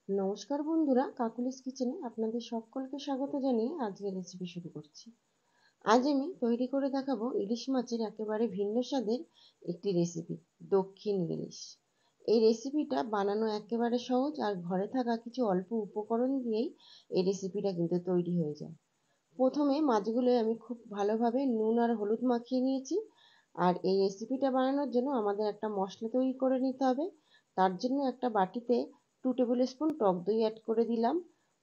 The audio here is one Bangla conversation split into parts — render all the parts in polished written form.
নমস্কার বন্ধুরা, কাকুলিস কিচেনে আপনাদের সকলকে স্বাগত জানিয়ে আজকের রেসিপি শুরু করছি। আজ আমি তৈরি করে দেখাবো ইলিশ মাছের একেবারে ভিন্ন স্বাদের একটি রেসিপি, দক্ষিণ ইলিশ। এই রেসিপিটা বানানো একেবারে সহজ, আর ঘরে থাকা কিছু অল্প উপকরণ দিয়েই এই রেসিপিটা কিন্তু তৈরি হয়ে যায়। প্রথমে মাছগুলো আমি খুব ভালোভাবে নুন আর হলুদ মাখিয়ে নিয়েছি। আর এই রেসিপিটা বানানোর জন্য আমাদের একটা মশলা তৈরি করে নিতে হবে। তার জন্য একটা বাটিতে 2 টেবিল স্পুন টক দই অ্যাড করে দিলাম,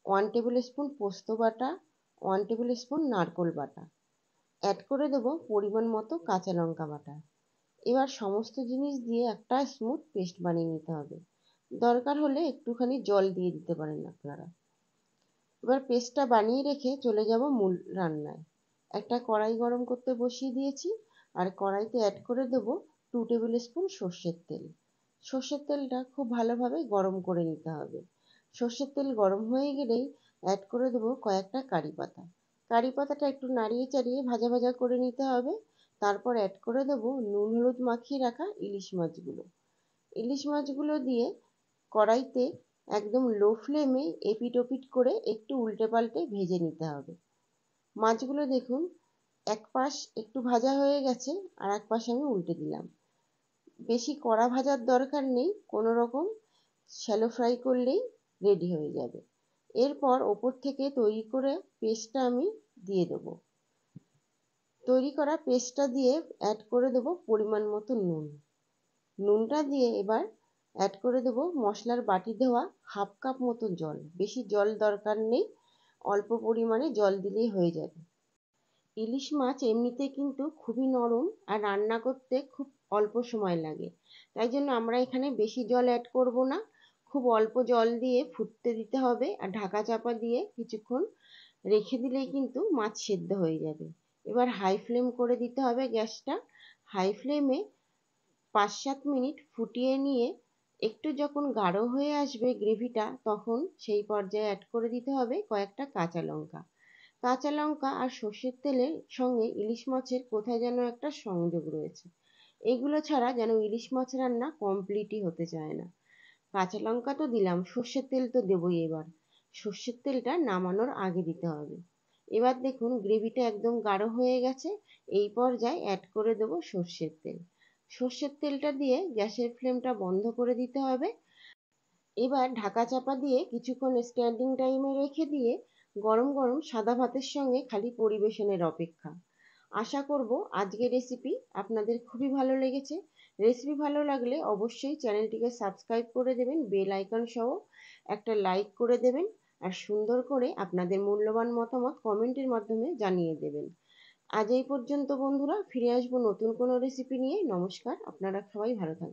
1 টেবিল স্পুন পোস্ত বাটা, 1 টেবিল স্পুন নারকোল বাটা, অ্যাড করে দেবো পরিমাণ মতো কাঁচা লঙ্কা বাটা। এবার সমস্ত জিনিস দিয়ে একটা স্মুথ পেস্ট বানিয়ে নিতে হবে। দরকার হলে একটুখানি জল দিয়ে দিতে পারেন আপনারা। এবার পেস্টটা বানিয়ে রেখে চলে যাব মূল রান্নায়। একটা কড়াই গরম করতে বসিয়ে দিয়েছি, আর কড়াইতে অ্যাড করে দেব 2 টেবিল স্পুন সর্ষের তেল। সর্ষের তেলটা খুব ভালোভাবে গরম করে নিতে হবে। সর্ষের তেল গরম হয়ে গেলেই অ্যাড করে দেবো কয়েকটা কারি পাতা। কারি পাতাটা একটু নাড়িয়ে চাড়িয়ে ভাজা ভাজা করে নিতে হবে। তারপর অ্যাড করে দেবো নুন হলুদ মাখিয়ে রাখা ইলিশ মাছগুলো। ইলিশ মাছগুলো দিয়ে কড়াইতে একদম লো ফ্লেমে এপিট ওপিট করে একটু উল্টে পাল্টে ভেজে নিতে হবে। মাছগুলো দেখুন এক পাশ একটু ভাজা হয়ে গেছে, আর এক পাশ আমি উল্টে দিলাম। বেশি কড়া ভাজার দরকার নেই, কোনো রকম শ্যালো ফ্রাই করলেই রেডি হয়ে যাবে। এরপর ওপর থেকে তৈরি করে পেস্টটা আমি দিয়ে দেবো। তৈরি করা পেস্টটা দিয়ে অ্যাড করে দেবো পরিমাণ মতো নুন। নুনটা দিয়ে এবার অ্যাড করে দেবো মশলার বাটি দেওয়া 1/2 কাপ মতো জল। বেশি জল দরকার নেই, অল্প পরিমাণে জল দিলেই হয়ে যাবে। ইলিশ মাছ এমনিতে কিন্তু খুবই নরম, আর রান্না করতে খুব অল্প সময় লাগে। তাই জন্য আমরা এখানে বেশি জল অ্যাড করব না, খুব অল্প জল দিয়ে ফুটতে দিতে হবে, আর ঢাকা চাপা দিয়ে কিছুক্ষণ রেখে দিলেই কিন্তু মাছ সেদ্ধ হয়ে যাবে। এবার হাই ফ্লেম করে দিতে হবে গ্যাসটা। হাই ফ্লেমে 5-7 মিনিট ফুটিয়ে নিয়ে একটু যখন গাঢ় হয়ে আসবে গ্রেভিটা, তখন সেই পর্যায়ে অ্যাড করে দিতে হবে কয়েকটা কাঁচা লঙ্কা। কাঁচা লঙ্কা আর সর্ষের তেলের সঙ্গে ইলিশ মাছের কোথায় যেন একটা সংযোগ রয়েছে। এগুলো ছাড়া যেন ইলিশ মাছ রান্না কমপ্লিটই হতে চায় না। কাঁচা লঙ্কা তো দিলাম, সর্ষের তেল তো দেবই। এবার সর্ষের তেলটা নামানোর আগে দিতে হবে। এবার দেখুন গ্রেভিটা একদম গাঢ় হয়ে গেছে। এই পর্যায়ে অ্যাড করে দেবো সর্ষের তেল। সর্ষের তেলটা দিয়ে গ্যাসের ফ্লেমটা বন্ধ করে দিতে হবে। এবার ঢাকা চাপা দিয়ে কিছুক্ষণ স্ট্যান্ডিং টাইমে রেখে দিয়ে গরম গরম সাদা ভাতের সঙ্গে খালি পরিবেশনের অপেক্ষা। আশা করব আজকের রেসিপি আপনাদের খুবই ভালো লেগেছে। রেসিপি ভালো লাগলে অবশ্যই চ্যানেলটিকে সাবস্ক্রাইব করে দেবেন, বেল আইকন সহ একটা লাইক করে দেবেন, আর সুন্দর করে আপনাদের মূল্যবান মতামত কমেন্টের মাধ্যমে জানিয়ে দেবেন। আজ এই পর্যন্ত বন্ধুরা, ফিরে আসবো নতুন কোনো রেসিপি নিয়ে। নমস্কার, আপনারা সবাই ভালো থাকবেন।